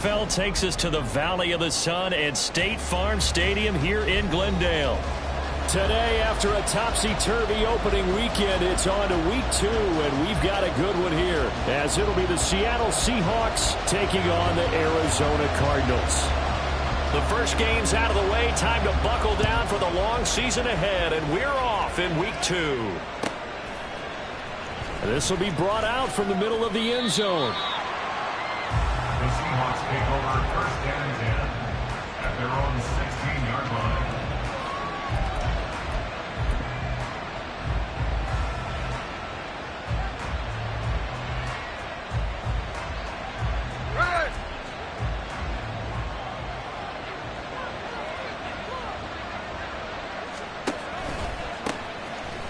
NFL takes us to the Valley of the Sun at State Farm Stadium here in Glendale. Today, after a topsy-turvy opening weekend, it's on to week 2, and we've got a good one here, as it'll be the Seattle Seahawks taking on the Arizona Cardinals. The first game's out of the way. Time to buckle down for the long season ahead, and we're off in week 2. This will be brought out from the middle of the end zone. The Seahawks take over first down and 10 at their own 16-yard line. Right.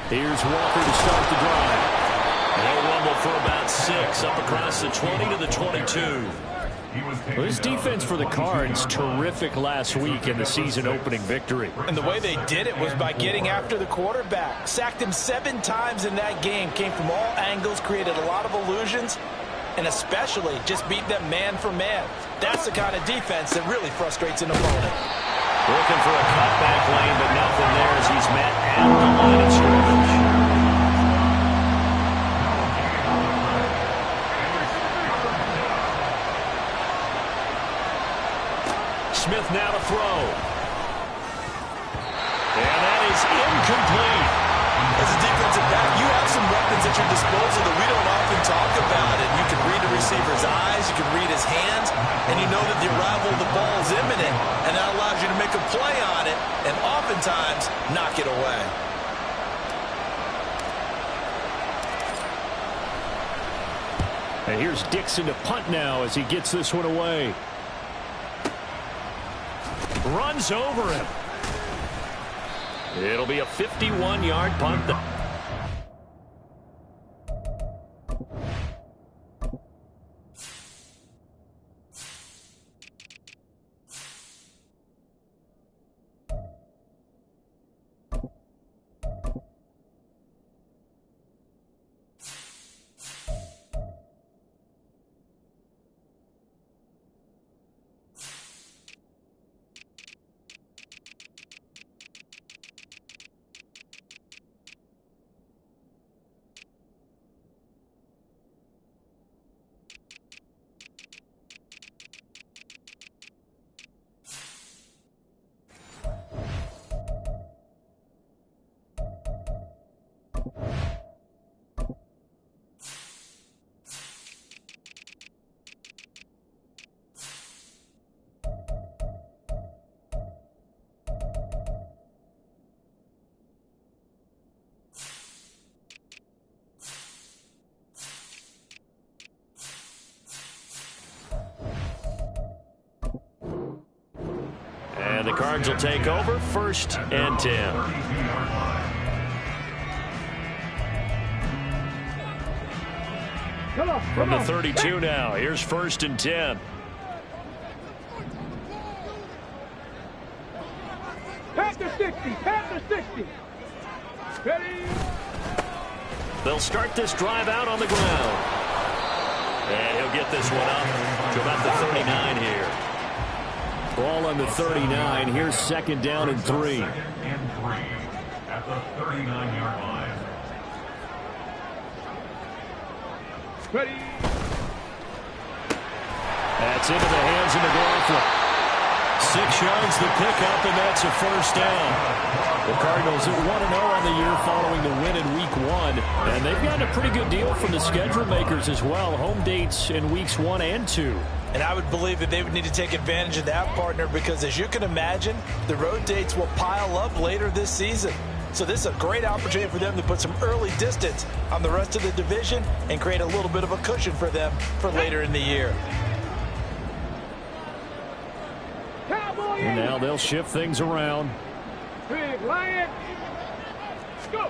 Here's Walker to start the drive. They'll rumble for about 6 up across the 20 to the 22. Well, this defense for the Cards, terrific last week in the season-opening victory. And the way they did it was by getting after the quarterback. Sacked him 7 times in that game. Came from all angles, created a lot of illusions, and especially just beat them man for man. That's the kind of defense that really frustrates an opponent. Looking for a cutback lane, but nothing there as he's met at the line of scrimmage. Smith now to throw. And that is incomplete. As a defensive back, you have some weapons at your disposal that we don't often talk about. And you can read the receiver's eyes, you can read his hands, and you know that the arrival of the ball is imminent. And that allows you to make a play on it and oftentimes knock it away. And here's Dixon to punt now as he gets this one away. Runs over him. It'll be a 51-yard punt. And the Cards will take over, 1st and 10. From the 32 now, here's 1st and 10. Panther 60, Panther 60. Ready? They'll start this drive out on the ground. And he'll get this one up to about the 39 here. Ball on the 39. Here's 2nd down and 3. 2nd and 3 at the 39-yard line. Ready? That's into the hands of McLaughlin. 6 yards the pickup, and that's a 1st down. The Cardinals are 1-0 on the year following the win in Week 1. And they've gotten a pretty good deal from the schedule makers as well. Home dates in Weeks 1 and 2. And I would believe that they would need to take advantage of that, partner, because as you can imagine, the road dates will pile up later this season. So this is a great opportunity for them to put some early distance on the rest of the division and create a little bit of a cushion for them for later in the year. And now they'll shift things around. Big Lion. Go.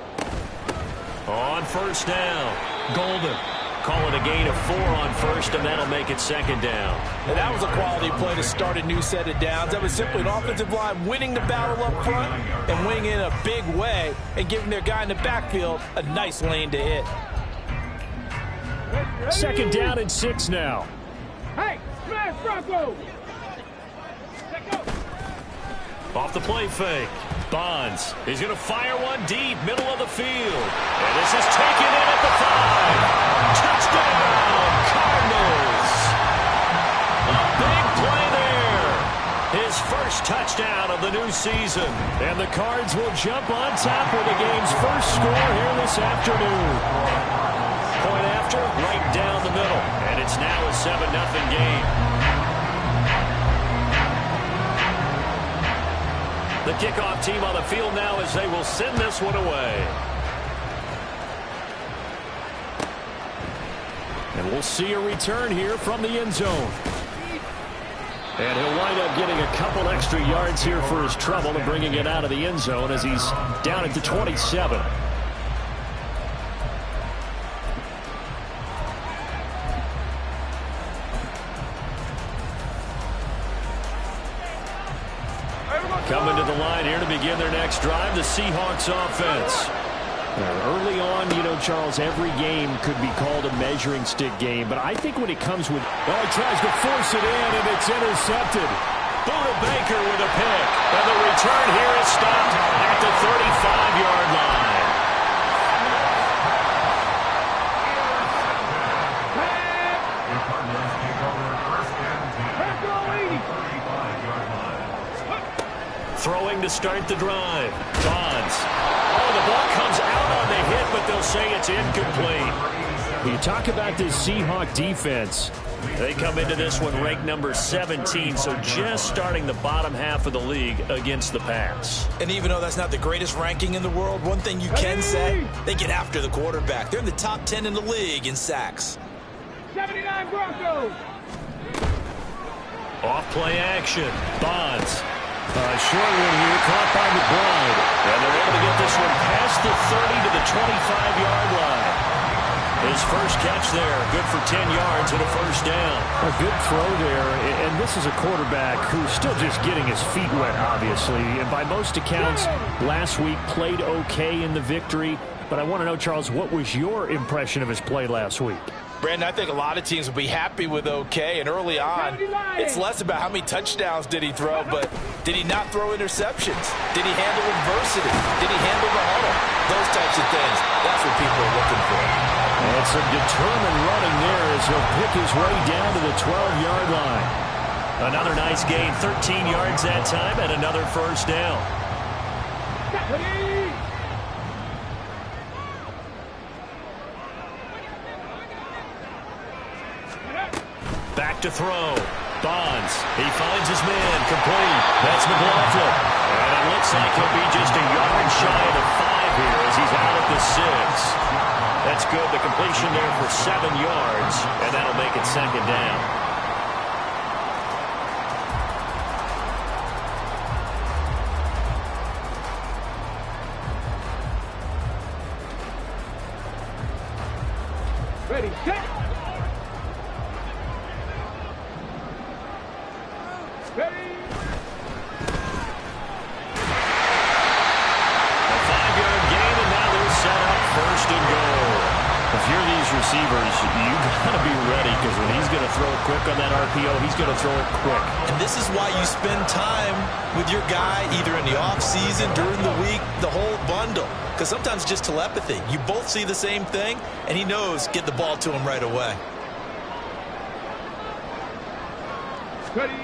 On 1st down, Golden. Call it a gain of 4 on 1st, and that'll make it 2nd down. And that was a quality play to start a new set of downs. That was simply an offensive line winning the battle up front and winning in a big way and giving their guy in the backfield a nice lane to hit. 2nd down and 6 now. Hey, Smith. Broncos. Let go. Off the play fake. Bonds. He's going to fire one deep, middle of the field. And this is taken in at the 5. Touchdown, Cardinals. A big play there. His first touchdown of the new season. And the Cards will jump on top with the game's first score here this afternoon. Point after, right down the middle. And it's now a 7-0 game. The kickoff team on the field now as they will send this one away. And we'll see a return here from the end zone. And he'll wind up getting a couple extra yards here for his trouble and bringing it out of the end zone as he's down at the 27. Coming to the line here to begin their next drive, the Seahawks offense. Early on, you know, Charles, every game could be called a measuring stick game, but I think when it comes with... Oh, he tries to force it in, and it's intercepted. Buda Baker with a pick, and the return here is stopped at the 35-yard line. Throwing to start the drive. Bonds. Oh, the ball comes out on the hit, but they'll say it's incomplete. You talk about this Seahawk defense. They come into this one ranked number 17, so just starting the bottom half of the league against the pass. And even though that's not the greatest ranking in the world, one thing you can say, they get after the quarterback. They're in the top 10 in the league in sacks. 79 Broncos. Off play action. Bonds. Short one here, caught by McBride. And they're able to get this one past the 30 to the 25-yard line. His first catch there, good for 10 yards and a first down. A good throw there, and this is a quarterback who's still just getting his feet wet, obviously. And by most accounts, last week played okay in the victory. But I want to know, Charles, what was your impression of his play last week? Brandon, I think a lot of teams will be happy with okay, and early on, it's less about how many touchdowns did he throw, but did he not throw interceptions? Did he handle adversity? Did he handle the huddle? Those types of things. That's what people are looking for. And some determined running there as he'll pick his way down to the 12-yard line. Another nice gain, 13 yards that time, and another first down. Back to throw. Bonds. He finds his man. Complete. That's McLaughlin. And it looks like he'll be just a yard shy of the 5 here as he's out at the 6. That's good. The completion there for 7 yards. And that'll make it second down. Ready, set. Ready. A 5-yard gain, and now they're set up first and goal. If you're these receivers, you got to be ready because when he's going to throw it quick on that RPO, he's going to throw it quick. And this is why you spend time with your guy either in the offseason, during the week, the whole bundle. Because sometimes it's just telepathy. You both see the same thing, and he knows get the ball to him right away. Ready.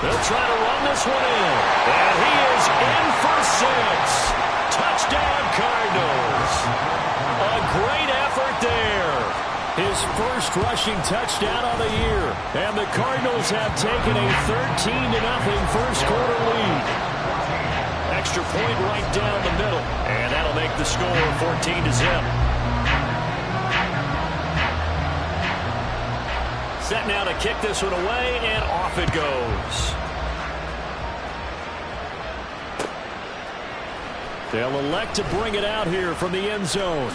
They'll try to run this one in. And he is in for 6. Touchdown, Cardinals. A great effort there. His first rushing touchdown of the year. And the Cardinals have taken a 13-0 first quarter lead. Extra point right down the middle. And that'll make the score 14-0. Set now to kick this one away, and off it goes. They'll elect to bring it out here from the end zone.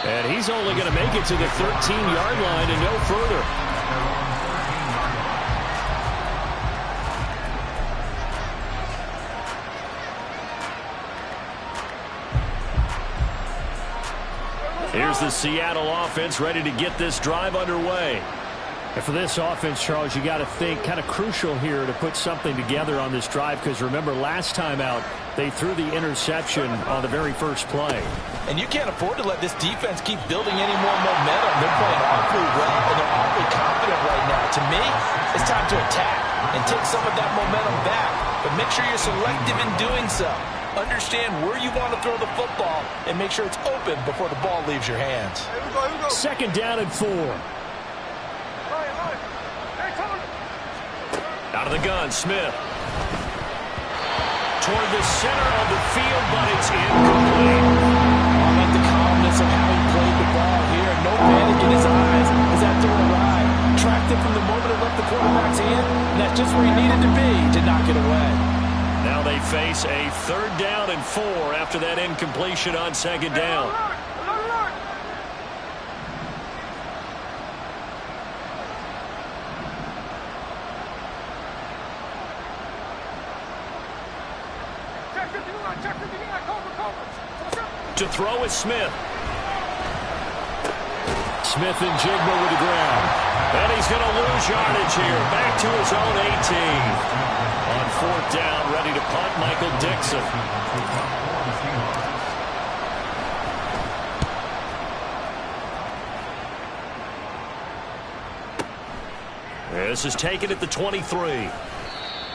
And he's only going to make it to the 13-yard line and no further. Here's the Seattle offense ready to get this drive underway. And for this offense, Charles, you got to think kind of crucial here to put something together on this drive, because remember last time out they threw the interception on the very first play. And you can't afford to let this defense keep building any more momentum. They're playing awfully well and they're awfully confident right now. To me, it's time to attack and take some of that momentum back, but make sure you're selective in doing so. Understand where you want to throw the football and make sure it's open before the ball leaves your hands. Second down and 4. Out of the gun, Smith. Toward the center of the field, but it's incomplete. I like the calmness of how he played the ball here. No panic in his eyes as that throw arrived. Tracked it from the moment it left the quarterback's hand, and that's just where he needed to be to knock it away. Now they face a 3rd down and 4 after that incompletion on 2nd down. To throw is Smith. Smith and Jigba with the ground. And he's going to lose yardage here. Back to his own 18. On 4th down, ready to punt, Michael Dixon. This is taken at the 23.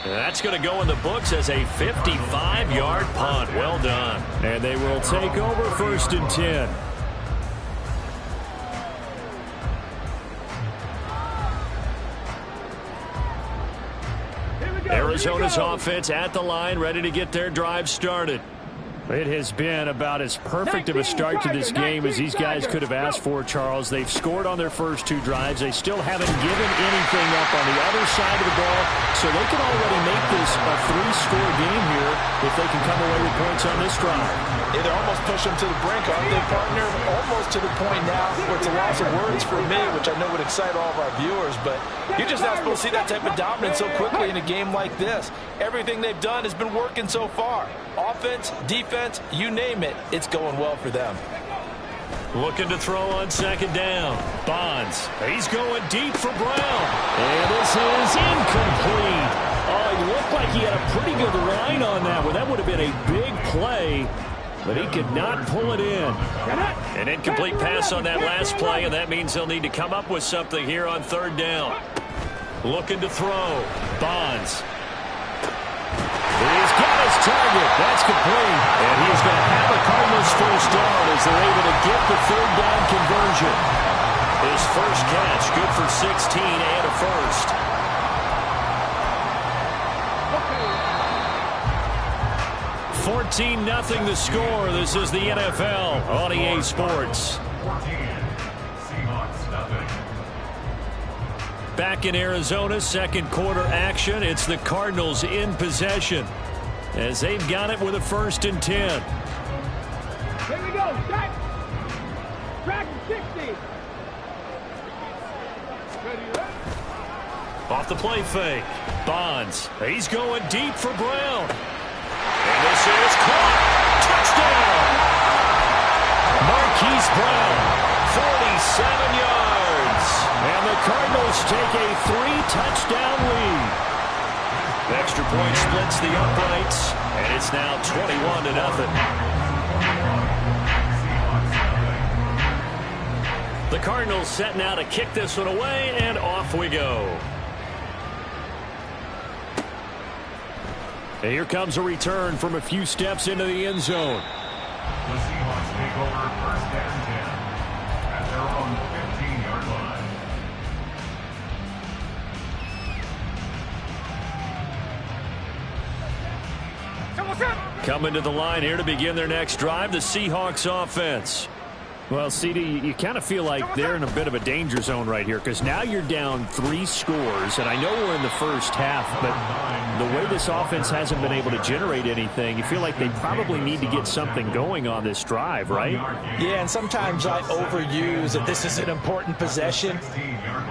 That's going to go in the books as a 55-yard punt. Well done. And they will take over 1st and 10. Arizona's offense at the line, ready to get their drive started. It has been about as perfect of a start to this game as these guys could have asked for, Charles. They've scored on their first 2 drives. They still haven't given anything up on the other side of the ball, so they can already make this a 3-score game here if they can come away with points on this drive. Yeah, they're almost pushing them to the brink, aren't they, partner? Almost to the point now where it's a loss of words for me, which I know would excite all of our viewers, but you're just not supposed to see that type of dominance so quickly in a game like this. Everything they've done has been working so far. Offense, defense, you name it, it's going well for them. Looking to throw on 2nd down. Bonds. He's going deep for Brown. And this is incomplete. Oh, he looked like he had a pretty good line on that one. That would have been a big play, but he could not pull it in. An incomplete pass on that last play, and that means they'll need to come up with something here on 3rd down. Looking to throw. Bonds. He's got his target. That's complete. And he's going to have a Cardinals 1st down as they're able to get the 3rd down conversion. His first catch, good for 16 and a first. 14-0 the score. This is the NFL on EA Sports. 14. Seahawks, nothing. Back in Arizona, 2nd quarter action. It's the Cardinals in possession as they've got it with a 1st and 10. Here we go. Track. Track 60. Off the play fake. Bonds. He's going deep for Brown. And this is caught. Touchdown. Marquise Brown, 47 yards. And the Cardinals take a 3-touchdown lead. Extra point splits the uprights, and it's now 21-0. The Cardinals setting out to kick this one away, and off we go. And here comes a return from a few steps into the end zone. The Seahawks take over 1st and 10 at their own 15-yard line. Coming to the line here to begin their next drive, the Seahawks offense. Well, CD, you kind of feel like they're in a bit of a danger zone right here because now you're down 3 scores, and I know we're in the first half, but the way this offense hasn't been able to generate anything, you feel like they probably need to get something going on this drive, right? Yeah, and sometimes I overuse that this is an important possession,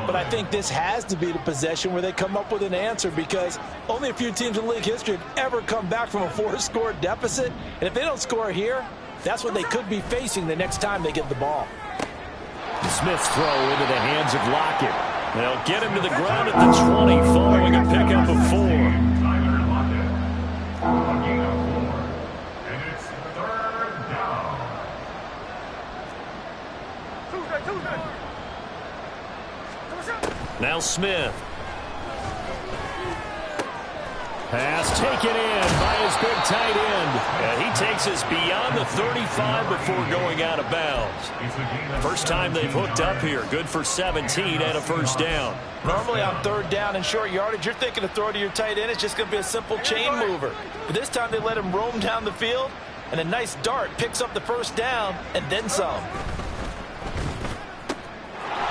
but I think this has to be the possession where they come up with an answer because only a few teams in league history have ever come back from a 4-score deficit, and if they don't score here, that's what they could be facing the next time they get the ball. Smith's throw into the hands of Lockett. They'll get him to the ground at the 20 following a pickup of 4. And it's third down. Now Smith. Pass taken in by his big tight end. And he takes us beyond the 35 before going out of bounds. First time they've hooked up here. Good for 17 and a first down. Normally on third down and short yardage, you're thinking to throw to your tight end. It's just going to be a simple chain mover. But this time they let him roam down the field, and a nice dart picks up the first down and then some.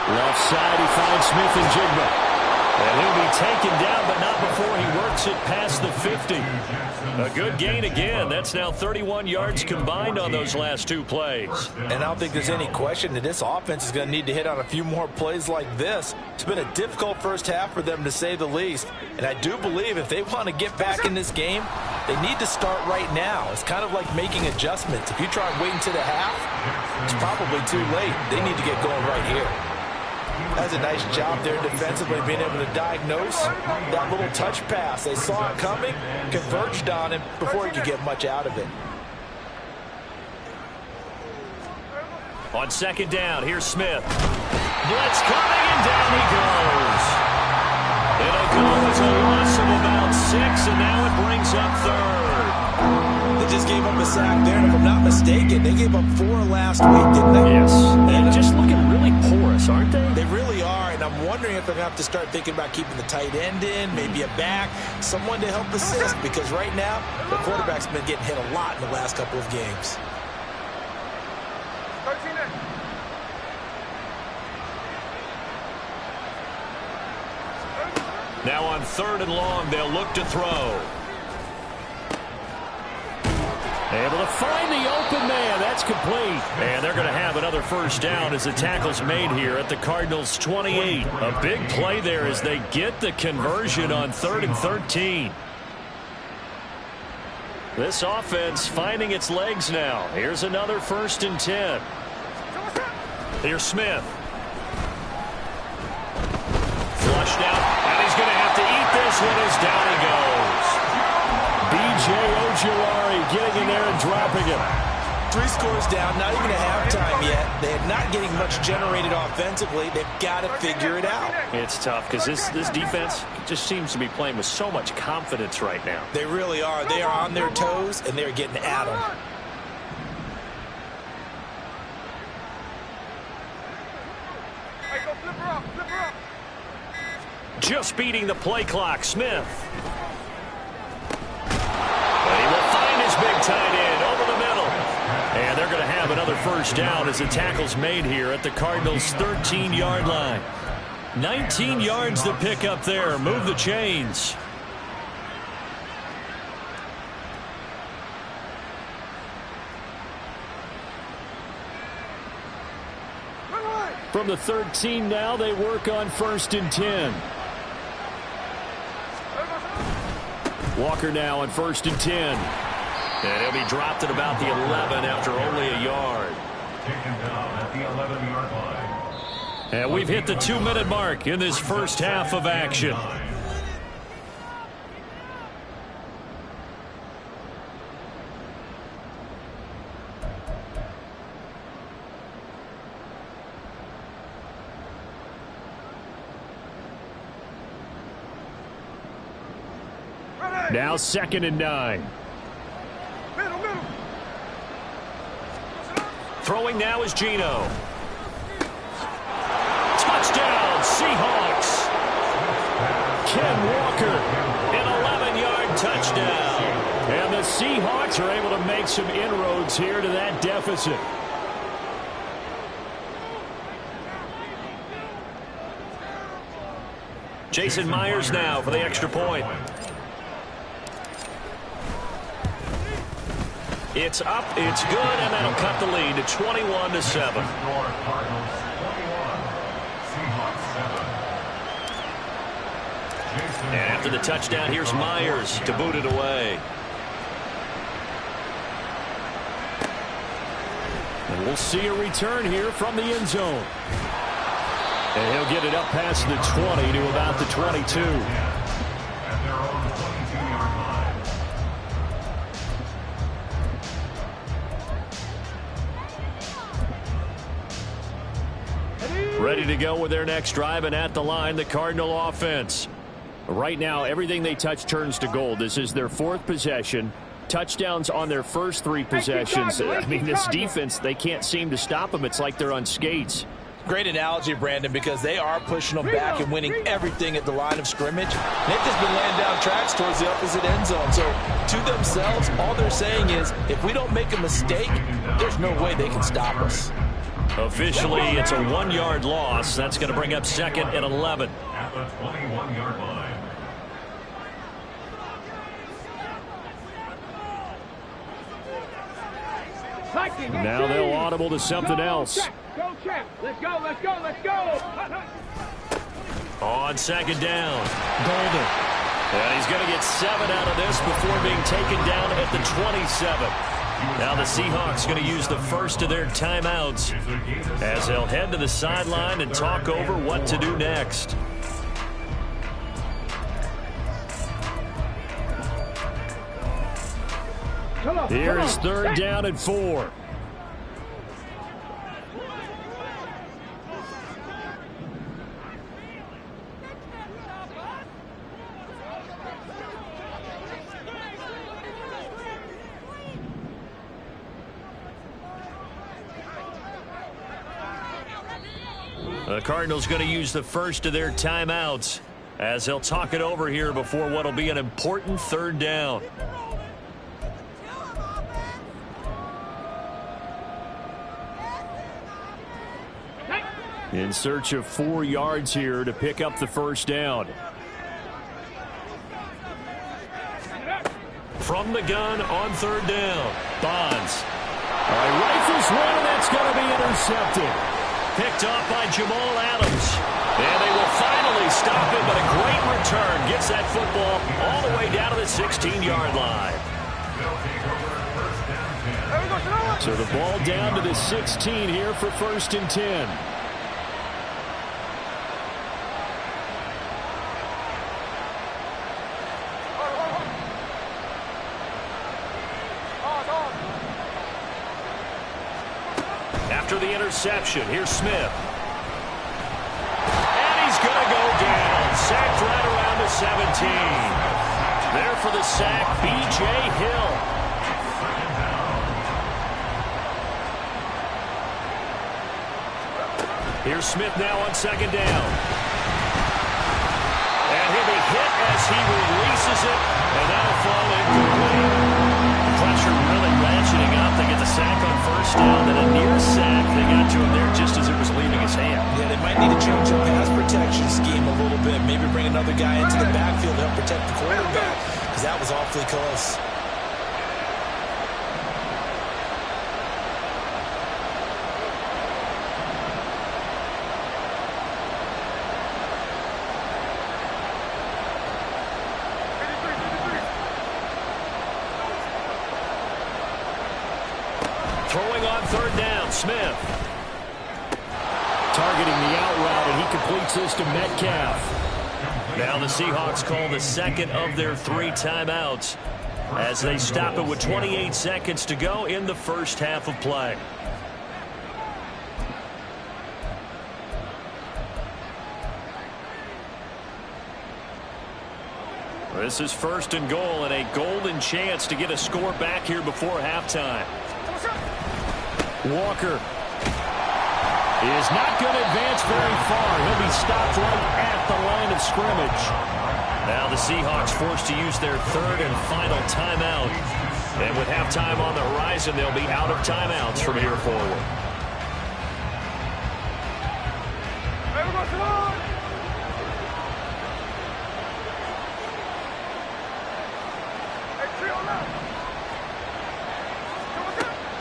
Left side, he finds Smith and Jigba. And he'll be taken down, but not before he works it past the 50. A good gain again. That's now 31 yards combined on those last 2 plays. And I don't think there's any question that this offense is going to need to hit on a few more plays like this. It's been a difficult first half for them, to say the least. And I do believe if they want to get back in this game, they need to start right now. It's kind of like making adjustments. If you try waiting to the half, it's probably too late. They need to get going right here. That's a nice job there defensively, being able to diagnose that little touch pass. They saw it coming, converged on him before he could get much out of it. On second down, here's Smith. Blitz coming, and down he goes. It'll go as a loss of about 6, and now it brings up third. They just gave up a sack there, and if I'm not mistaken, they gave up 4 last week, didn't they? Yes, and just looking really porous, aren't they? They really are, and I'm wondering if they're going to have to start thinking about keeping the tight end in, maybe a back, someone to help assist, because right now, the quarterback's been getting hit a lot in the last couple of games. Now on third and long, they'll look to throw. Able to find the open man. That's complete. And they're going to have another first down as the tackle's made here at the Cardinals' 28. A big play there as they get the conversion on 3rd and 13. This offense finding its legs now. Here's another 1st and 10. Here's Smith. Flushed out, and he's going to have to eat this one as down he goes. B.J. Ojulari getting in there and dropping him. 3 scores down, not even a halftime yet. They're not getting much generated offensively. They've got to figure it out. It's tough because this defense just seems to be playing with so much confidence right now. They really are. They are on their toes, and they're getting at them. Just beating the play clock, Smith. But he will find his big tight end over the middle. And they're going to have another first down as the tackle's made here at the Cardinals' 13-yard line. 19 yards to pick up there. Move the chains. From the 13 now, they work on 1st and 10. Walker now on 1st and 10. And he'll be dropped at about the 11 after only a yard. Taken down at the 11-yard line. And we've hit the 2-minute mark in this first half of action. Now 2nd and 9. Throwing now is Geno. Touchdown, Seahawks. Ken Walker, an 11-yard touchdown. And the Seahawks are able to make some inroads here to that deficit. Jason Myers now for the extra point. It's up, it's good, and that'll cut the lead to 21-7. And after the touchdown, here's Myers to boot it away. And we'll see a return here from the end zone. And he'll get it up past the 20 to about the 22. At their own 22-yard line. Ready to go with their next drive, and at the line, the Cardinal offense. Right now, everything they touch turns to gold. This is their 4th possession. Touchdowns on their first 3 possessions. I mean, this defense, they can't seem to stop them. It's like they're on skates. Great analogy, Brandon, because they are pushing them back and winning everything at the line of scrimmage. They've just been laying down tracks towards the opposite end zone. So to themselves, all they're saying is, if we don't make a mistake, there's no way they can stop us. Officially, it's a 1-yard loss. That's going to bring up 2nd and 11. At the 21-yard line. Now they'll audible to something else. Go check. Let's go, let's go, let's go. On 2nd down, Golden. And he's going to get 7 out of this before being taken down at the 27. Now the Seahawks going to use the first of their timeouts as they'll head to the sideline and talk over what to do next. Here is 3rd down and 4. The Cardinals going to use the first of their timeouts as they'll talk it over here before what will be an important 3rd down. In search of 4 yards here to pick up the 1st down. From the gun on 3rd down, Bonds. All right, rifles one, and that's going to be intercepted. Picked off by Jamal Adams. And they will finally stop him, but a great return. Gets that football all the way down to the 16-yard line. So the ball down to the 16 here for 1st and 10. After the interception, here's Smith. And he's going to go down. Sacked right around the 17. There for the sack, B.J. Hill. Here's Smith now on 2nd down. And he'll be hit as he releases it, and that'll fall incomplete. Pressure really ratcheting up. They get the sack on 1st down, then a near sack. They got to him there just as it was leaving his hand. Yeah, they might need to change their pass protection scheme a little bit. Maybe bring another guy into the backfield to help protect the quarterback, because that was awfully close. Throwing on 3rd down, Smith. Targeting the out route, and he completes this to Metcalf. Now the Seahawks call the 2nd of their 3 timeouts as they stop it with 28 seconds to go in the 1st half of play. This is 1st and goal, and a golden chance to get a score back here before halftime. Walker is not going to advance very far. He'll be stopped right at the line of scrimmage. Now the Seahawks forced to use their 3rd and final timeout. And with halftime on the horizon, they'll be out of timeouts from here forward.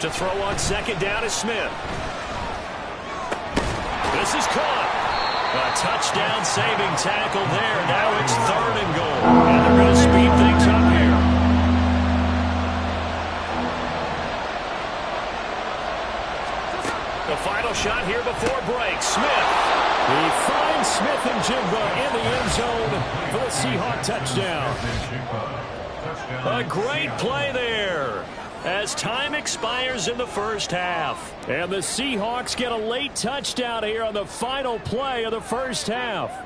To throw on 2nd down is Smith. This is caught. A touchdown saving tackle there. Now it's 3rd and goal. And they're going to speed things up here. The final shot here before break. Smith. He Seahawk touchdown. A great play there as time expires in the first half. And the Seahawks get a late touchdown here on the final play of the first half.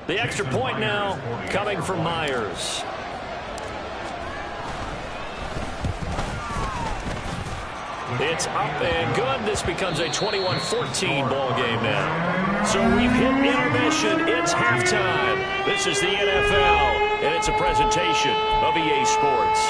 The extra point now coming from Myers. It's up and good. This becomes a 21-14 ball game now. So we've hit intermission. It's halftime. This is the NFL, and it's a presentation of EA Sports.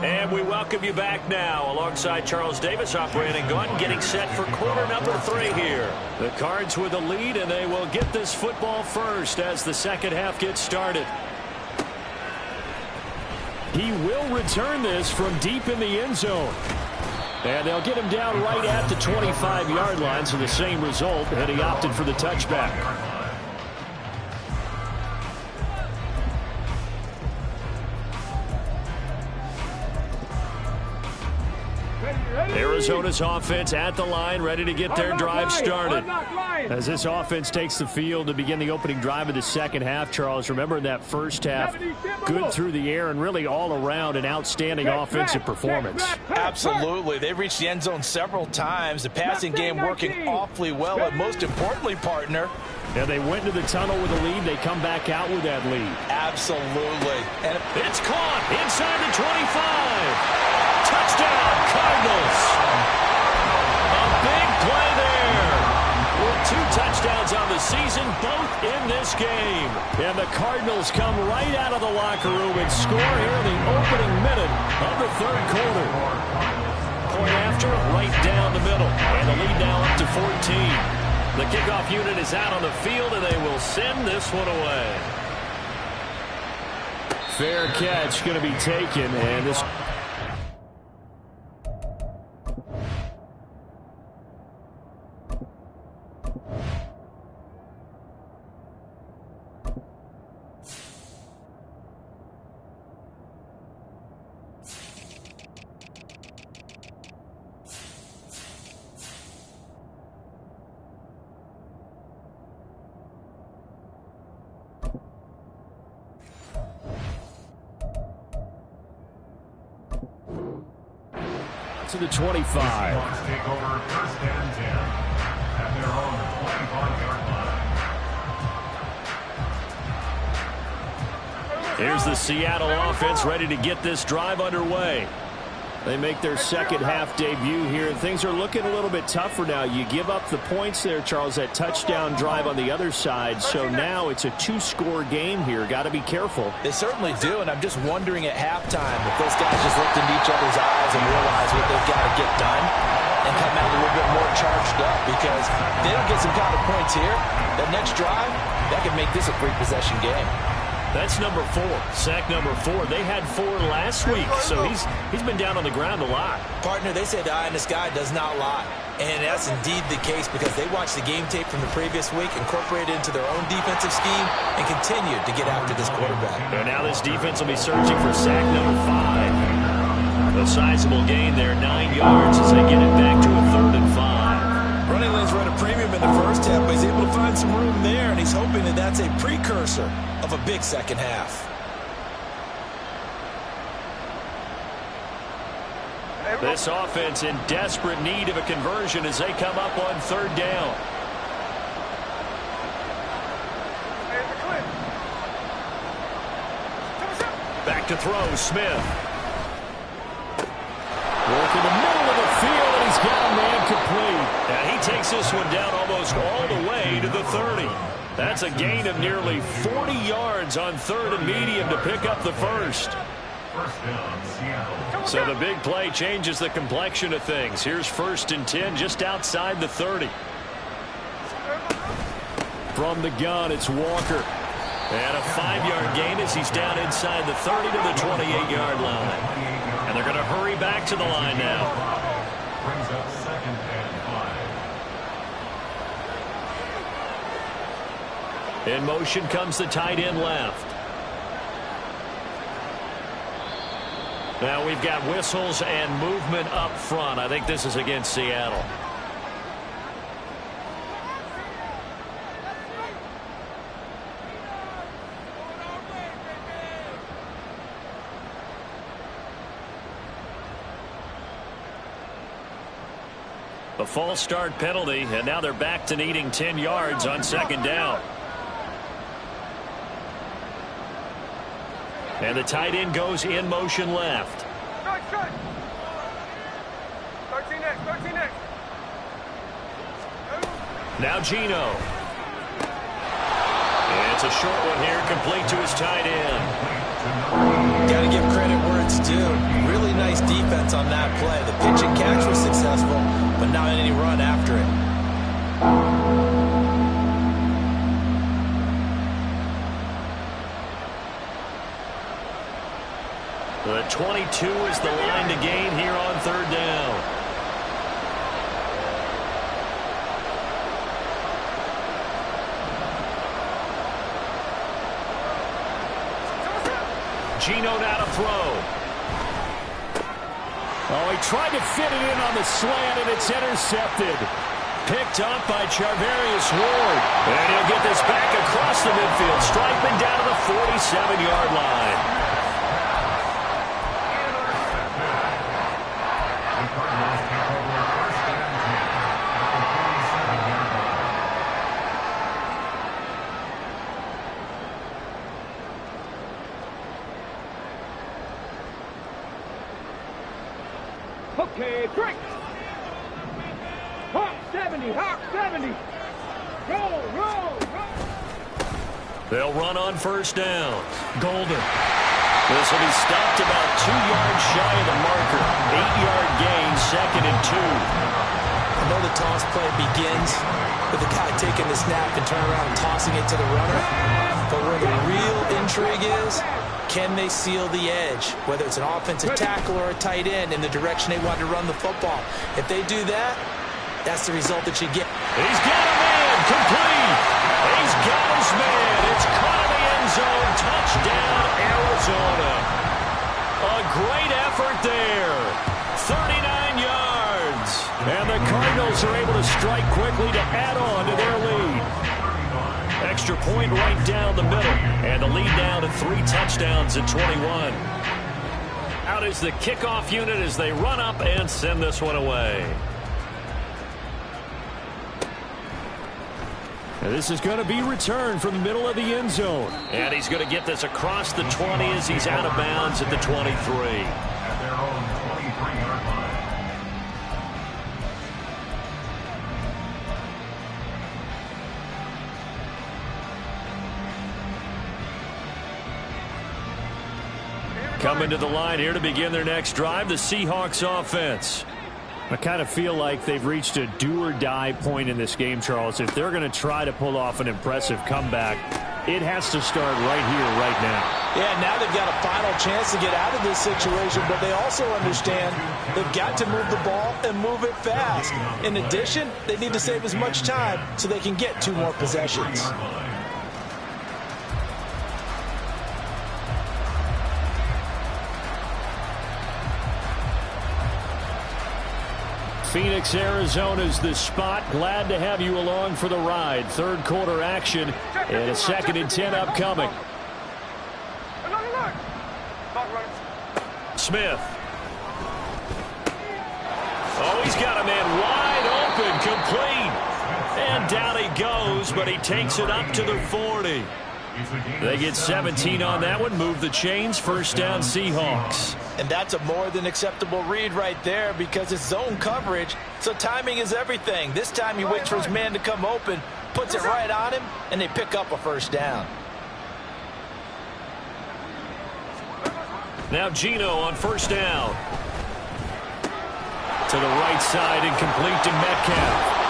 And we welcome you back now alongside Charles Davis, operating gun, getting set for quarter number 3 here. The Cards with the lead, and they will get this football first as the second half gets started. He will return this from deep in the end zone. And they'll get him down right at the 25-yard line, so the same result, and he opted for the touchback. Arizona's offense at the line, ready to get their drive started. As this offense takes the field to begin the opening drive of the second half, Charles, remember in that first half, good through the air and really all around an outstanding offensive performance. Absolutely. They reached the end zone several times. The passing game working awfully well, and most importantly, partner, yeah, they went to the tunnel with a lead. They come back out with that lead. Absolutely. And it's caught inside the 25. Touchdown, Cardinals. A big play there. With 2 touchdowns on the season, both in this game. And the Cardinals come right out of the locker room and score here in the opening minute of the third quarter. Point after, right down the middle. And the lead now up to 14. The kickoff unit is out on the field, and they will send this one away. Fair catch going to be taken, and this... to the 25. Seahawks take over first and 10 at their own 25-yard line. Here's the Seattle offense ready to get this drive underway. They make their second half debut here, and things are looking a little bit tougher now. You give up the points there, Charles, that touchdown drive on the other side. So now it's a 2-score game here. Got to be careful. They certainly do, and I'm just wondering at halftime if those guys just looked into each other's eyes and realize what they've got to get done and come out a little bit more charged up, because if they don't get some kind of points here, that next drive, that could make this a 3-possession game. That's number 4. Sack number 4. They had 4 last week, so he's been down on the ground a lot. Partner, they say the eye in the sky does not lie. And that's indeed the case, because they watched the game tape from the previous week, incorporated it into their own defensive scheme, and continued to get after this quarterback. And now this defense will be searching for sack number 5. A sizable gain there, 9 yards as they get it back to a 3rd and 5. Running lanes run a premium in the first half, but he's able to find some room there, and he's hoping that that's a precursor of a big second half. This offense in desperate need of a conversion as they come up on 3rd down. Back to throw, Smith. Working the middle of the field, and he's got a man complete. And he takes this one down almost all the way to the 30. That's a gain of nearly 40 yards on 3rd and medium to pick up the first. So the big play changes the complexion of things. Here's 1st and 10 just outside the 30. From the gun, it's Walker. And a 5-yard gain as he's down inside the 30 to the 28-yard line. And they're going to hurry back to the line now. Brings up 2nd and 5. In motion comes the tight end left. Now we've got whistles and movement up front. I think this is against Seattle. A false start penalty, and now they're back to needing 10 yards on second down. And the tight end goes in motion left. 13 next. Now Gino. And it's a short one here, complete to his tight end. Got to give credit where it's due. Really nice defense on that play. The pitch and catch was successful, but not any run after it. The 22 is the line to gain here on third down. Gino now to throw. Oh, he tried to fit it in on the slant, and it's intercepted. Picked up by Charvarius Ward. And he'll get this back across the midfield, striping down to the 47-yard line. Okay, break. Hawk 70. Roll. They'll run on first down. Golden. This will be stopped about 2 yards shy of the marker. 8-yard gain, 2nd and 2. I know the toss play begins with the guy taking the snap and turning around and tossing it to the runner. But where the real intrigue is, can they seal the edge, whether it's an offensive tackle or a tight end, in the direction they want to run the football? If they do that, that's the result that you get. He's got a man, complete. He's got his man. It's caught in the end zone. Touchdown, Arizona. A great effort there. 39 yards. And the Cardinals are able to strike quickly to add on to their lead. Extra point right down the middle. And the lead now to 3 touchdowns at 21. Out is the kickoff unit as they run up and send this one away. And this is going to be returned from the middle of the end zone. And he's going to get this across the 20 as he's out of bounds at the 23. At their own 23-yard line. Coming to the line here to begin their next drive, the Seahawks offense. I kind of feel like they've reached a do-or-die point in this game, Charles. If they're going to try to pull off an impressive comeback, it has to start right here, right now. Yeah, now they've got a final chance to get out of this situation, but they also understand they've got to move the ball and move it fast. In addition, they need to save as much time so they can get 2 more possessions. Phoenix, Arizona's the spot. Glad to have you along for the ride. Third quarter action and a 2nd and 10 upcoming. Smith. Oh, he's got a man wide open, complete. And down he goes, but he takes it up to the 40. They get 17 on that one. Move the chains. First down, Seahawks. And that's a more than acceptable read right there because it's zone coverage, so timing is everything. This time he waits for his man to come open, puts it right on him, and they pick up a first down. Now Gino on first down. To the right side and complete to Metcalf.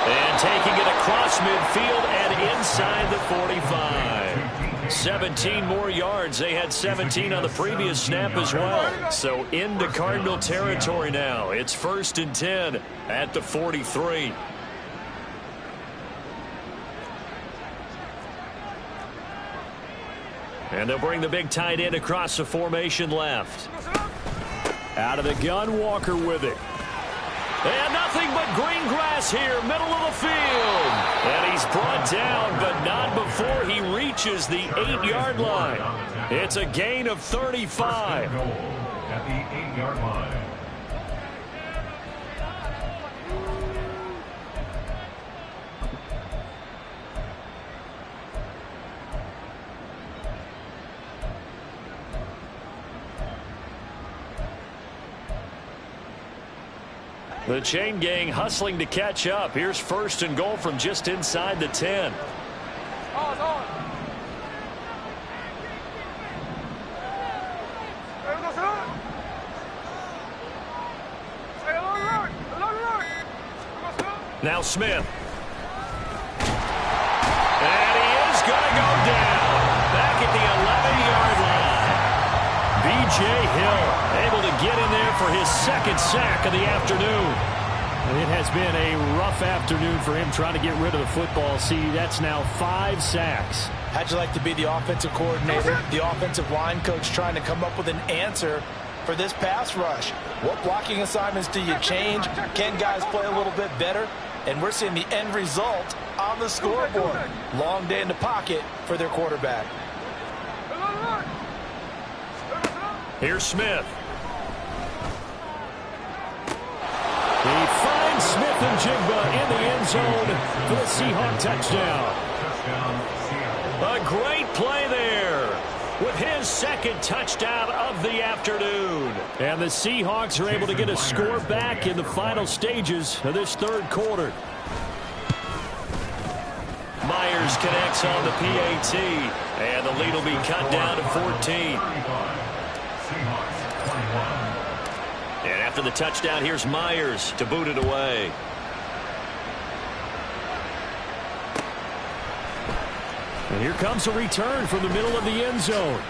And taking it across midfield and inside the 45. 17 more yards. They had 17 on the previous snap as well. So into Cardinal territory now. It's 1st and 10 at the 43. And they'll bring the big tight end across the formation left. Out of the gun, Walker with it. And nothing but green grass here, middle of the field. And he's brought down, but not before he reaches the 8-yard line. It's a gain of 35. At the 8-yard line. The chain gang hustling to catch up. Here's 1st and goal from just inside the 10. Now Smith. And he is going to go down. Back at the 11-yard line. B.J. Hill able to get in there for his 2nd sack of the afternoon. It has been a rough afternoon for him trying to get rid of the football. See, that's now 5 sacks. How'd you like to be the offensive coordinator, the offensive line coach trying to come up with an answer for this pass rush? What blocking assignments do you change? Can guys play a little bit better? And we're seeing the end result on the scoreboard. Long day in the pocket for their quarterback. Here's Smith. He finds Smith and Jigba in the end zone for the Seahawk touchdown. A great play there with his 2nd touchdown of the afternoon. And the Seahawks are able to get a score back in the final stages of this 3rd quarter. Myers connects on the PAT, and the lead will be cut down to 14. And after the touchdown, here's Myers to boot it away. And here comes a return from the middle of the end zone.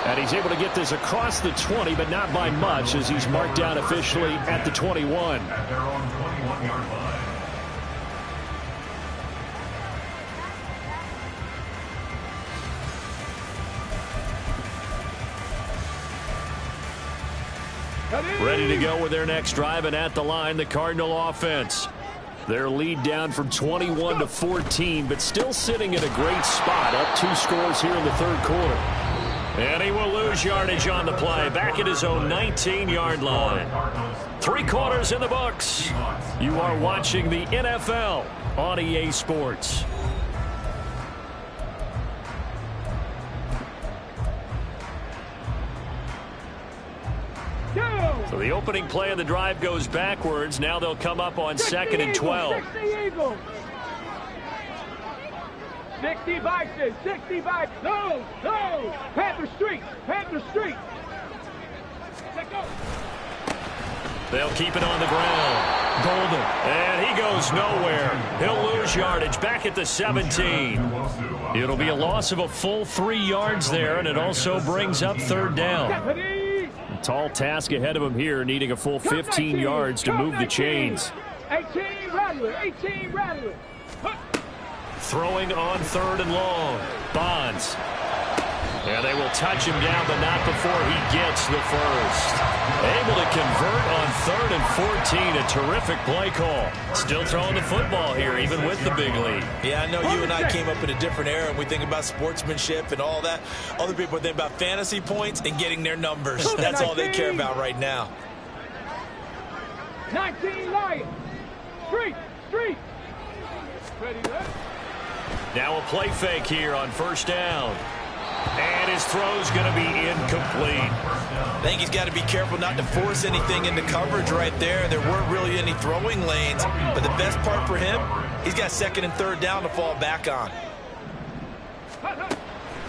And he's able to get this across the 20, but not by much, as he's marked down officially at the 21. At their own 21-yard line. Ready to go with their next drive, and at the line, the Cardinal offense. Their lead down from 21 to 14, but still sitting at a great spot, up 2 scores here in the 3rd quarter. And he will lose yardage on the play, back at his own 19-yard line. 3 quarters in the books. You are watching the NFL on EA Sports. So the opening play of the drive goes backwards. Now they'll come up on 2nd and 12. 60 Bison, 60 Bison. No, no. Panther Street, Panther Street. Let go. They'll keep it on the ground. Golden. And he goes nowhere. He'll lose yardage back at the 17. It'll be a loss of a full 3 yards there, and it also brings up 3rd down. Tall task ahead of him here, needing a full 15 yards to move the chains. 18 Rattler, 18 Rattler. Throwing on 3rd and long. Bonds. And they will touch him down, but not before he gets the first. Able to convert on 3rd and 14. A terrific play call. Still throwing the football here, even with the big lead. Yeah, I know you and I came up in a different era, and we think about sportsmanship and all that. Other people think about fantasy points and getting their numbers. That's all they care about right now. 19 Lions. Street, street. Ready, left. Now a play fake here on 1st down. And his throw's going to be incomplete. I think he's got to be careful not to force anything into coverage right there. There weren't really any throwing lanes, but the best part for him, he's got 2nd and 3rd down to fall back on.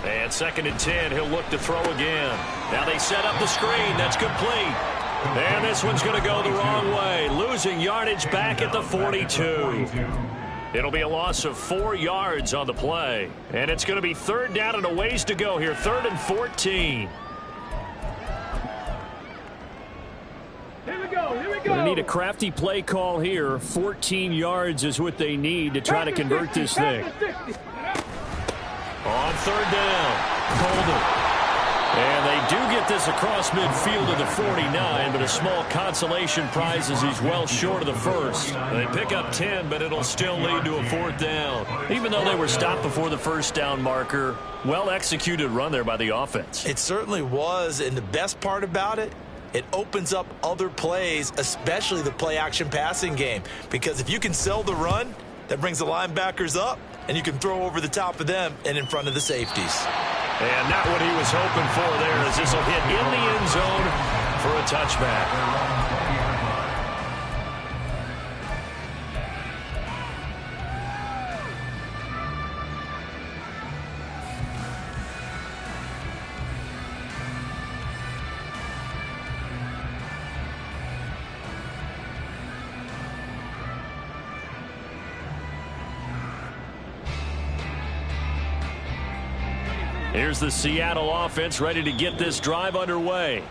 And 2nd and 10, he'll look to throw again. Now they set up the screen. That's complete. And this one's going to go the wrong way, losing yardage back at the 42. It'll be a loss of 4 yards on the play. And it's going to be 3rd down and a ways to go here. 3rd and 14. Here we go, here we go. Going to need a crafty play call here. 14 yards is what they need to try to convert this thing. On third down, Golden. And they do get this across midfield to the 49, but a small consolation prize as he's well short of the first. They pick up 10, but it'll still lead to a fourth down. Even though they were stopped before the first down marker, well-executed run there by the offense. It certainly was, and the best part about it, it opens up other plays, especially the play-action passing game. Because if you can sell the run, that brings the linebackers up, and you can throw over the top of them and in front of the safeties. And not what he was hoping for there, as this will hit in the end zone for a touchback. Here's the Seattle offense ready to get this drive underway.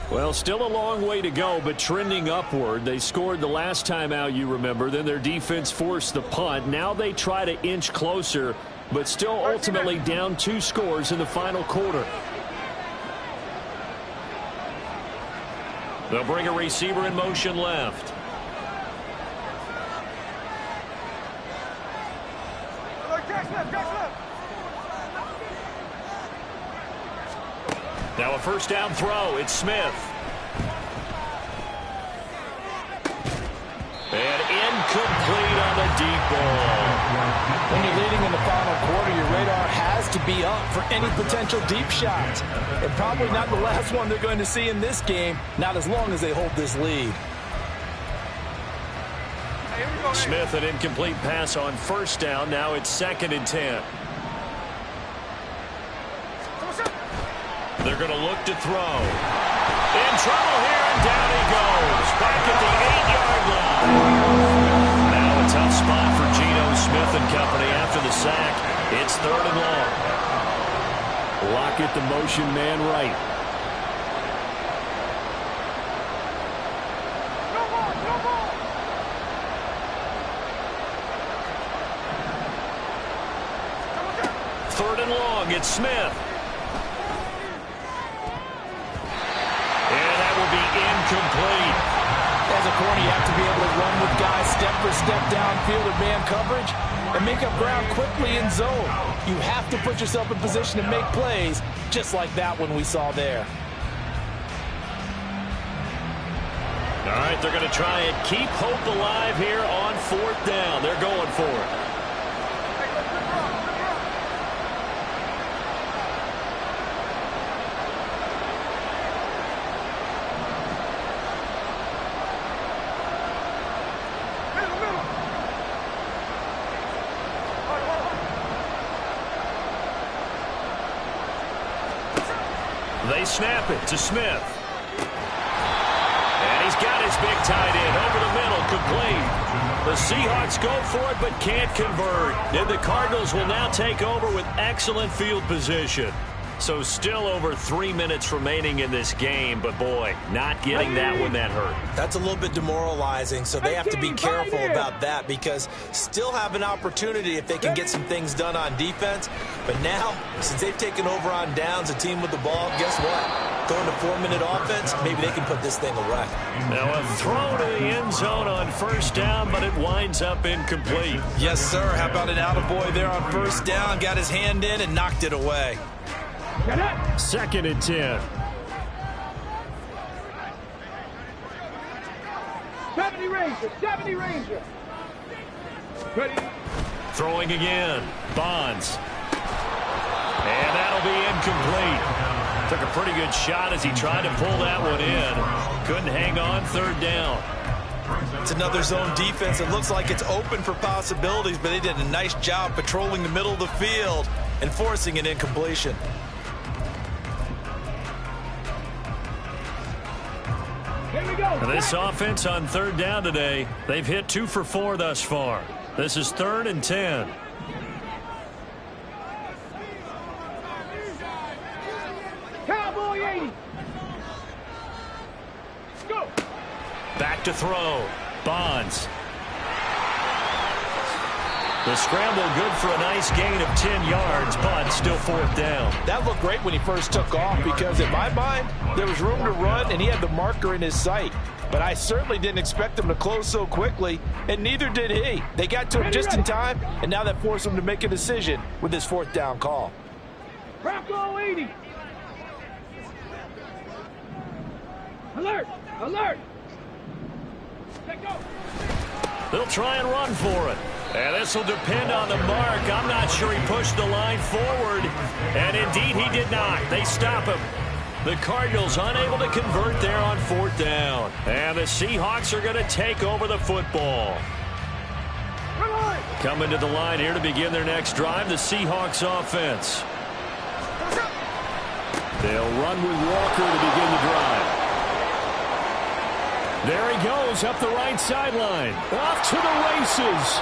Well, still a long way to go, but trending upward. They scored the last time out, you remember. Then their defense forced the punt. Now they try to inch closer, but still ultimately down 2 scores in the final quarter. They'll bring a receiver in motion left. Now a first down throw. It's Smith. And incomplete on the deep ball. When you're leading in the final quarter, your radar has to be up for any potential deep shots. And probably not the last one they're going to see in this game, not as long as they hold this lead. Smith, an incomplete pass on first down. Now it's 2nd and 10. They're going to look to throw. In trouble here, and down he goes. Back at the 8-yard line. Now a tough spot for Geno Smith and company after the sack. It's 3rd and long. Lockett, the motion man, right. Third and long. It's Smith. Incomplete. As a corner, you have to be able to run with guys step for step downfield or man coverage and make up ground quickly in zone. You have to put yourself in position to make plays, just like that one we saw there. All right, they're going to try and keep hope alive here on 4th down. They're going for it. They snap it to Smith. And he's got his big tight end over the middle, complete. The Seahawks go for it but can't convert. And the Cardinals will now take over with excellent field position. So still over 3 minutes remaining in this game, but boy, not getting that one that hurt. That's a little bit demoralizing, so they have to be careful about that because still have an opportunity if they can get some things done on defense. But now, since they've taken over on downs, a team with the ball, guess what? Going to 4-minute offense, maybe they can put this thing away. Now a throw to the end zone on first down, but it winds up incomplete. Yes, sir. How about an attaboy there on first down? Got his hand in and knocked it away. 2nd and 10. 70 Ranger, 70 Ranger. Ready? Throwing again. Bonds. And that'll be incomplete. Took a pretty good shot as he tried to pull that one in. Couldn't hang on 3rd down. It's another zone defense. It looks like it's open for possibilities, but they did a nice job patrolling the middle of the field and forcing an incompletion. This offense on 3rd down today, they've hit 2 for 4 thus far. This is 3rd and 10. Cowboy 80. Go. Back to throw. Bonds. The scramble good for a nice gain of 10 yards, but still fourth down. That looked great when he first took off because in my mind, there was room to run and he had the marker in his sight. But I certainly didn't expect him to close so quickly, and neither did he. They got to him just in time, and now that forced him to make a decision with his fourth down call. Bronco 80. Alert! Alert! Let go! They'll try and run for it. And this will depend on the mark. I'm not sure he pushed the line forward. And indeed, he did not. They stop him. The Cardinals unable to convert there on fourth down. And the Seahawks are going to take over the football. Coming to the line here to begin their next drive, the Seahawks offense. They'll run with Walker to begin the drive. There he goes up the right sideline. Off to the races.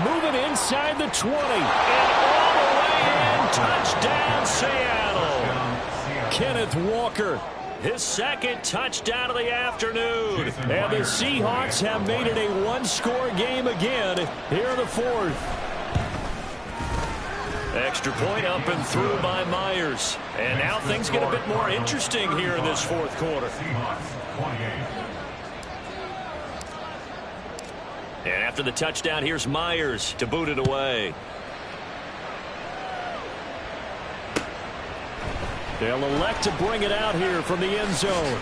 Moving inside the 20. And all the way in. Touchdown, Seattle. Kenneth Walker, his second touchdown of the afternoon. And the Seahawks have made it a one-score game again here in the fourth. Extra point up and through by Myers. And now things get a bit more interesting here in this fourth quarter. And after the touchdown, here's Myers to boot it away. They'll elect to bring it out here from the end zone.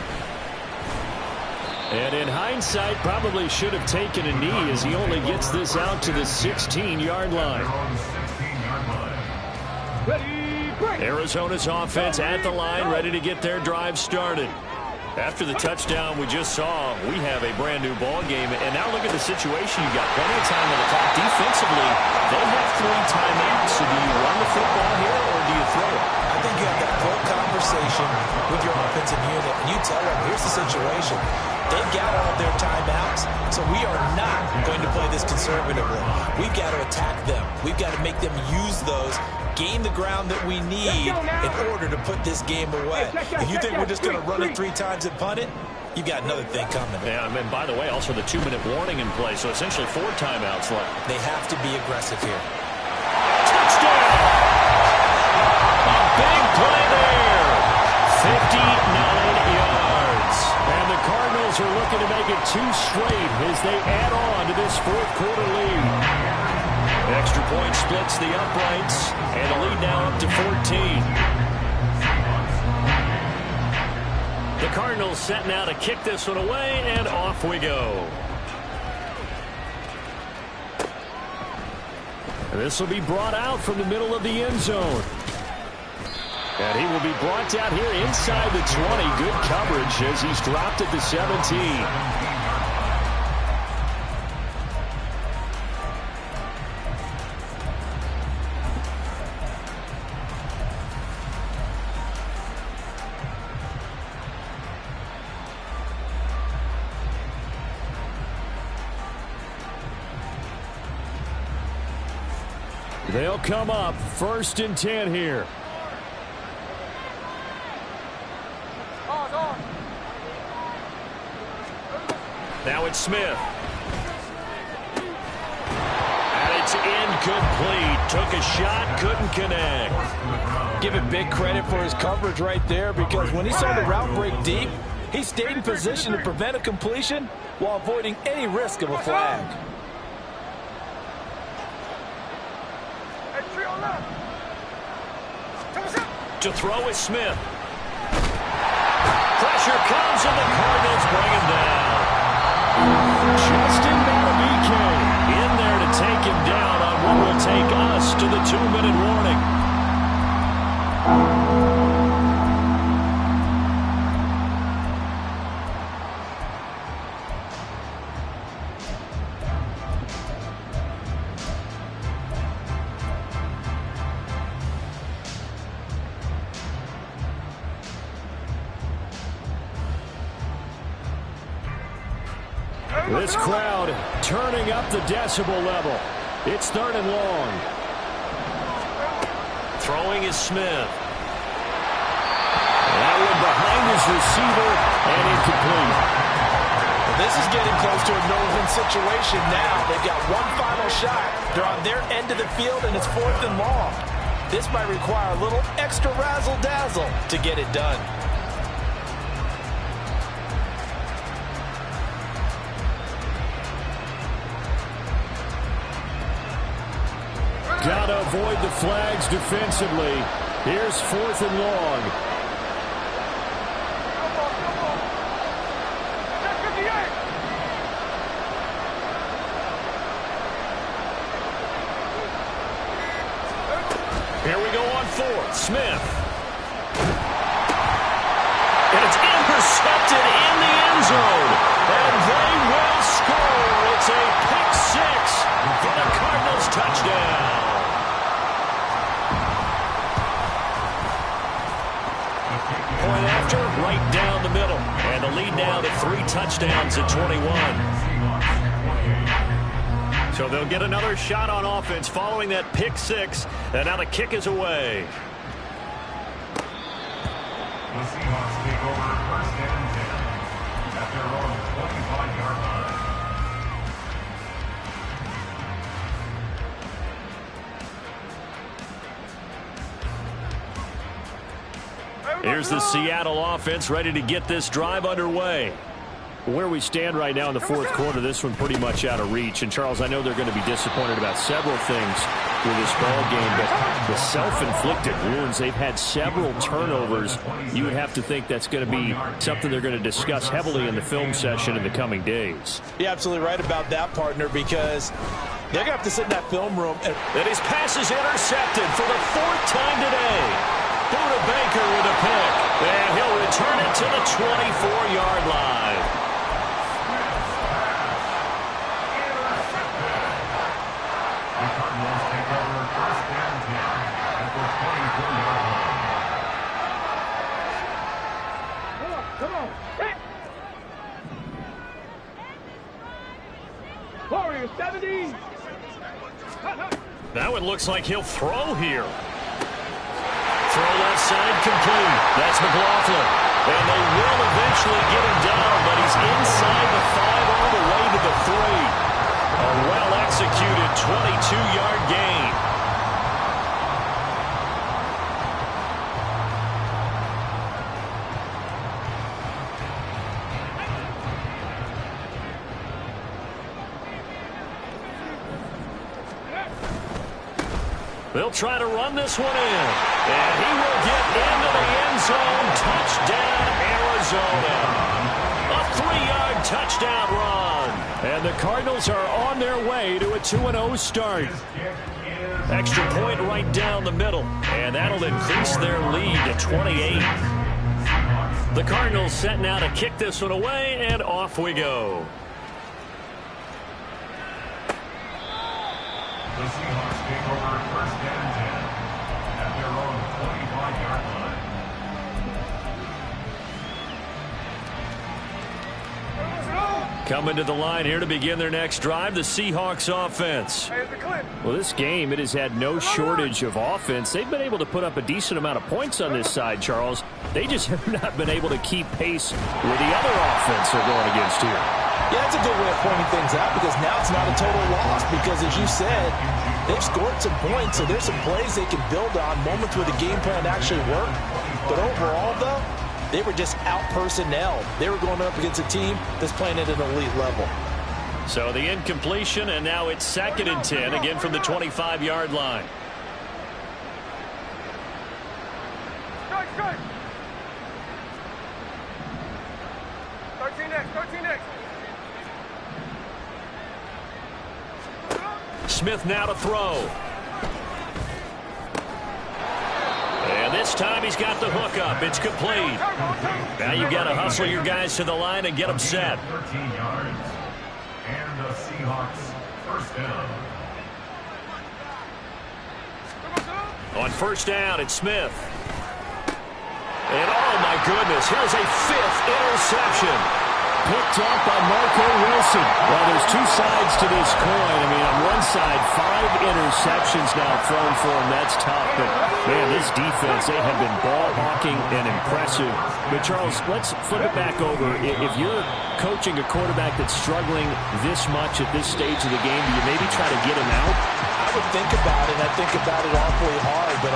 And in hindsight, probably should have taken a knee as he only gets this out to the 16-yard line. Arizona's offense at the line, ready to get their drive started. After the touchdown we just saw, we have a brand-new ball game. And now look at the situation. You got plenty of time on the clock. Defensively, they have 3 timeouts. So do you run the football here or do you throw it? I think you have that full conversation with your offensive unit, and you tell them, here's the situation. They've got all their timeouts, so we are not going to play this conservatively. We've got to attack them. We've got to make them use those, gain the ground that we need in order to put this game away. If you think we're just going to run it 3 times and punt it, you've got another thing coming. Yeah, and by the way, also the 2-minute warning in play, so essentially 4 timeouts left. They have to be aggressive here. Touchdown! A big play there. 59 yards. And the Cardinals are looking to make it 2 straight as they add on to this fourth quarter lead. Extra point splits the uprights, and the lead now up to 14. The Cardinals set now to kick this one away, and off we go. This will be brought out from the middle of the end zone. And he will be brought out here inside the 20. Good coverage as he's dropped at the 17. They'll come up 1st and 10 here. Now it's Smith. And it's incomplete. Took a shot, couldn't connect. Give him big credit for his coverage right there, because when he saw the route break deep, he stayed in position to prevent a completion while avoiding any risk of a flag. To throw is Smith. Pressure comes and the Cardinals bring him down. Justin Madubuike in there to take him down on what will take us to the 2-minute warning. This crowd turning up the decibel level. It's 3rd and long. Throwing is Smith. That one behind his receiver and incomplete. This is getting close to a no-win situation now. They've got one final shot. They're on their end of the field, and it's 4th and long. This might require a little extra razzle-dazzle to get it done. Got to avoid the flags defensively. Here's 4th and long. Here we go on 4th. Smith. And it's intercepted in the end zone. And they will score. It's a pick 6 for the Cardinals touchdown. Point after, right down the middle. And the lead now to 3 touchdowns at 21. So they'll get another shot on offense following that pick 6. And now the kick is away. The Seahawks take over 1st and 10 at their own 25-yard line. Here's the Seattle offense ready to get this drive underway. Where we stand right now in the 4th quarter, this one pretty much out of reach. And, Charles, I know they're going to be disappointed about several things with this ball game, but the self-inflicted wounds, they've had several turnovers. You would have to think that's going to be something they're going to discuss heavily in the film session in the coming days. You're absolutely right about that, partner, because they're going to have to sit in that film room. And his pass is intercepted for the 4th time today. Buda Baker with a pick. And he'll return it to the 24-yard line. The Cardinals take over 1st and 10 at the 24-yard line. Come on. Hit. Warriors, 70. That one looks like he'll throw here. Throw left side complete. That's McLaughlin. And they will eventually get him down, but he's inside the 5 all the way to the 3. A well-executed 22-yard gain. They'll try to run this one in. And he will get into the end zone. Touchdown, Arizona. A 3-yard touchdown run. And the Cardinals are on their way to a 2-0 start. Extra point right down the middle. And that'll increase their lead to 28. The Cardinals set now to kick this one away, and off we go. The Seahawks take over 1st and 10 at their own 25-yard line. Coming to the line here to begin their next drive, the Seahawks offense. Well, this game, it has had no shortage of offense. They've been able to put up a decent amount of points on this side, Charles. They just have not been able to keep pace with the other offense they're going against here. Yeah, that's a good way of pointing things out, because now it's not a total loss, because as you said, they've scored some points, so there's some plays they can build on, moments where the game plan actually worked. But overall, though, they were just out-personnel. They were going up against a team that's playing at an elite level. So the incompletion, and now it's 2nd and 10, again from the 25-yard line. Strike. 13 next. Smith now to throw. And this time he's got the hook up. It's complete. Now you've got to hustle your guys to the line and get them set. 13 yards. And the Seahawks 1st down. On 1st down, it's Smith. And oh my goodness, here's a 5th interception. Picked up by Marco Wilson. Well, there's two sides to this coin. I mean, on one side, 5 interceptions now thrown for him. That's tough. But, man, this defense, they have been ball hawking and impressive. But, Charles, let's flip it back over. If you're coaching a quarterback that's struggling this much at this stage of the game, do you maybe try to get him out? I would think about it. I think about it awfully hard. But